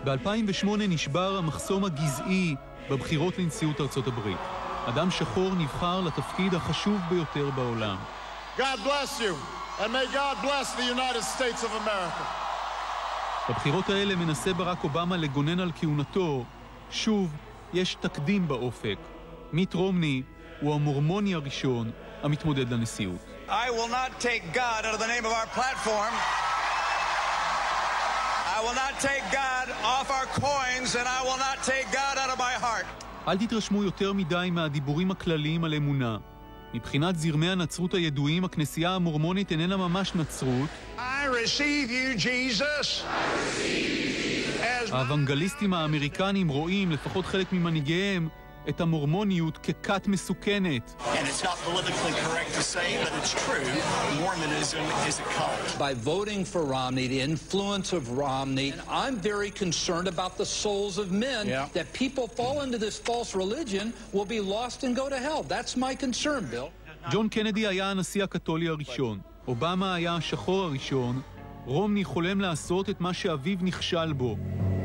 ב-2008 נשבר המחסום הגזעי בבחירות לנשיאות ארצות הברית. אדם שחור נבחר לתפקיד החשוב ביותר בעולם. God bless you, and may God bless the United States of America. בבחירות האלה מנסה ברק אובמה לגונן על כהונתו. שוב, יש תקדים באופק. מיט רומני הוא המורמוני הראשון המתמודד לנשיאות. I will not take God out of the name of our platform. I will not take God off our coins, and I will not take God out of my heart. אל תתרשמו יותר מדי מהדיבורים הכלליים על אמונה. מבחינת זרמי הנצרות הידועים, הכנסייה המורמונית איננה ממש נצרות. I receive you, Jesus. האוונגליסטים האמריקנים רואים, לפחות חלק ממנהיגיהם, את המורמוניות ככת מסוכנת. And it's not politically correct to say, but it's true. Mormonism is a cult. By voting for Romney, the influence of Romney, I'm very concerned about the souls of men, that people fall into this false religion will be lost and go to hell. That's my concern, Bill. ג'ון קנדי היה הנשיא הקתולי הראשון. אובמה היה השחור הראשון. רומני חולם לעשות את מה שאביו נכשל בו.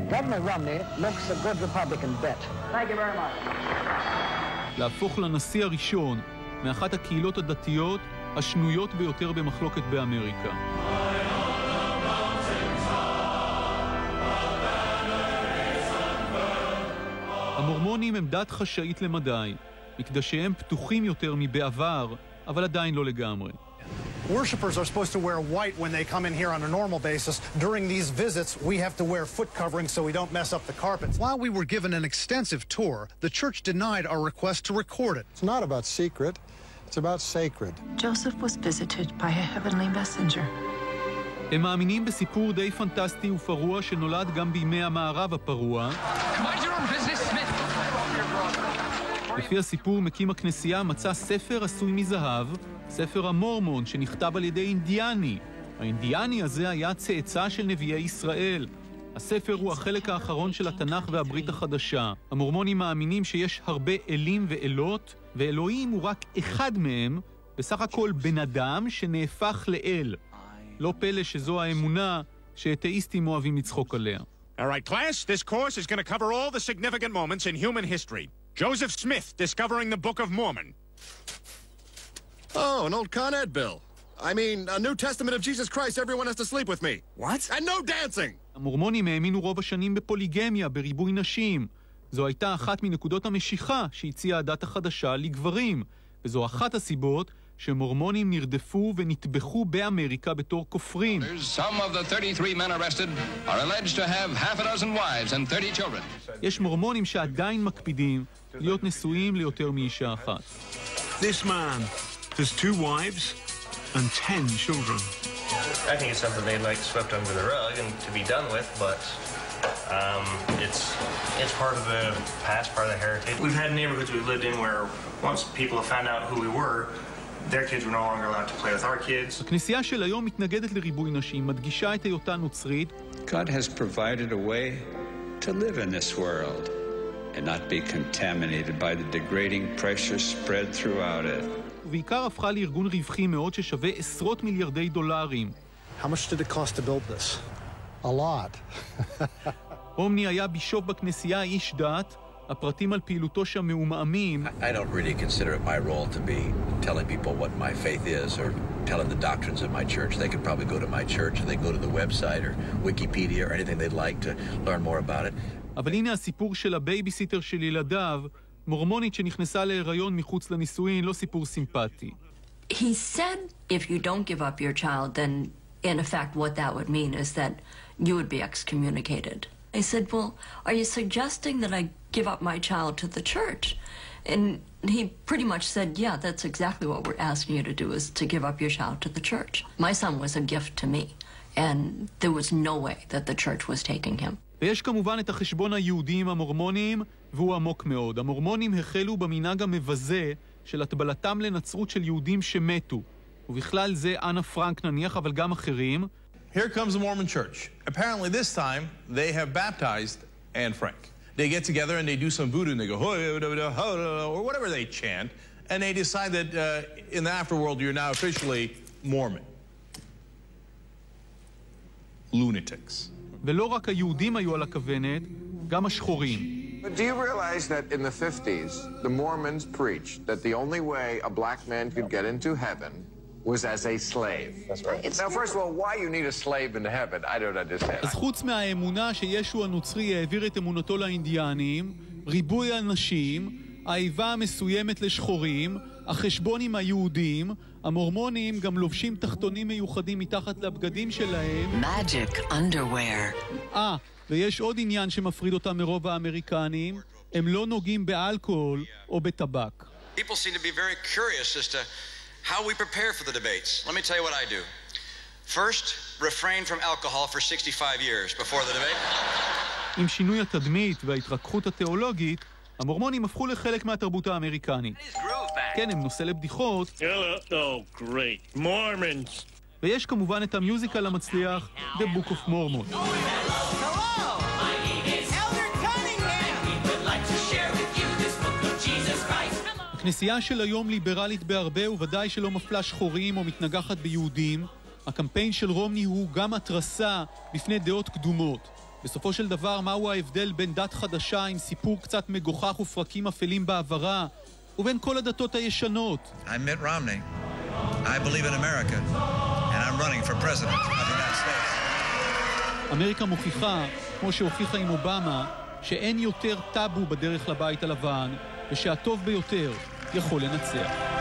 Governor Romney looks a good Republican bet. Thank you very much. להפוך לנשיא הראשון מאחת הקהילות הדתיות השנויות ביותר במחלוקת באמריקה. המורמונים הם דת חשאית למדי. מקדשיהם פתוחים יותר מבעבר, אבל עדיין לא לגמרי. Worshippers are supposed to wear white when they come in here on a normal basis. During these visits, we have to wear foot coverings so we don't mess up the carpets. While we were given an extensive tour, the church denied our request to record it. It's not about secret, it's about sacred. Joseph was visited by a heavenly messenger. הם מאמינים בסיפור די פנטסטי ופרוע שנולד גם בימי המערב הפרוע. לפי הסיפור, מקים הכנסייה מצא ספר עשוי מזהב, ספר המורמון, שנכתב על ידי אינדיאני. האינדיאני הזה היה צאצא של נביאי ישראל. הספר הוא החלק האחרון של התנ"ך והברית החדשה. המורמונים מאמינים שיש הרבה אלים ואלות, ואלוהים הוא רק אחד מהם, בסך הכל בן אדם שנהפך לאל. לא פלא שזו האמונה שאתאיסטים אוהבים לצחוק עליה. All right, class, this course is going to cover all the significant moments in human history. Joseph Smith discovering the Book of Mormon. Oh, an old Con Ed bill. I mean, a New Testament of Jesus Christ, everyone has to sleep with me. What? And no dancing! המורמונים האמינו רוב השנים בפוליגמיה, בריבוי נשים. זו הייתה אחת מנקודות המשיכה שהציעה הדת החדשה לגברים. וזו אחת הסיבות שמורמונים נרדפו ונטבחו באמריקה בתור כופרים. Some of the 33 men arrested are alleged to have half a dozen wives and 30 children. יש מורמונים שעדיין מקפידים להיות נשואים ליותר מאישה אחת. This man has 2 wives and 10 children. I think it's something they'd like swept under the rug and to be done with, but it's part of the past, part of the heritage. We've had neighborhoods we've lived in where once people have found out who we were, their kids were no longer allowed to play with our kids. הכנסייה של היום מתנגדת לריבוי נשים, מדגישה את היותה נוצרית. God has provided a way to live in this world and not be contaminated by the degrading pressure spread throughout it. ובעיקר הפכה לארגון רווחי מאוד ששווה עשרות מיליארדי דולרים. How much did it cost to build this? A lot. רומני היה בישוף בכנסייה, איש דת. הפרטים על פעילותו שם מעומעמים. I don't really consider it my role to be telling people what my faith is or telling the doctrines of my church. They could probably go to my church or they go to the website or Wikipedia or anything they'd like to learn more about it. אבל הנה הסיפור של הבייביסיטר של ילדיו, מורמונית שנכנסה להיריון מחוץ לנישואין, לא סיפור סימפטי. He said if you don't give up your child, then in effect what that would mean is that you would be excommunicated. I said, well, are you suggesting that I give up my child to the church? And he pretty much said, yeah, that's exactly what we're asking you to do, is to give up your child to the church. My son was a gift to me, and there was no way that the church was taking him. ויש כמובן את החשבון היהודי עם המורמונים, והוא עמוק מאוד. המורמונים החלו במנהג המבזה של הטבלתם לנצרות של יהודים שמתו. ובכלל זה אנה פרנק נניח, אבל גם אחרים. Here comes the Mormon Church. Apparently this time they have baptized Anne Frank. They get together and they do some voodoo and they go, or whatever they chant, and they decide that in the afterworld you're now officially Mormon. Lunatics. ולא רק היהודים היו על הכוונת, גם השחורים. But do you realize that in the 50s, the Mormons preached that the only way a black man could get into heaven was as a slave? That's right. Now, first of all, why you need a slave into heaven, I don't understand. אז חוץ מהאמונה שישו הנוצרי העביר את אמונתו לאינדיאנים, ריבוי אנשים, האיבה המסוימת לשחורים, החשבון עם היהודים, המורמונים גם לובשים תחתונים מיוחדים מתחת לבגדים שלהם. Magic underwear. ויש עוד עניין שמפריד אותם מרוב האמריקנים, הם לא נוגעים באלכוהול או בטבק. People seem to be very curious as to how we prepare for the debates. Let me tell you what I do. First, refrain from alcohol for 65 years before the debate. עם שינוי התדמית וההתרככות התיאולוגית, המורמונים הפכו לחלק מהתרבות האמריקנית. כן, הם נושא לבדיחות. Oh, great. Mormons. ויש כמובן את המיוזיקל המצליח, The Book of Mormon. הכנסייה של היום ליברלית בהרבה, וודאי שלא מפלה שחורים או מתנגחת ביהודים. הקמפיין של רומני הוא גם התרסה בפני דעות קדומות. בסופו של דבר, מהו ההבדל בין דת חדשה עם סיפור קצת מגוחך ופרקים אפלים בעברה, ובין כל הדתות הישנות? I'm Mitt Romney. I believe in America, and I'm running for president of the United States. אמריקה מוכיחה, כמו שהוכיחה עם אובמה, שאין יותר טאבו בדרך לבית הלבן, ושהטוב ביותר יכול לנצח.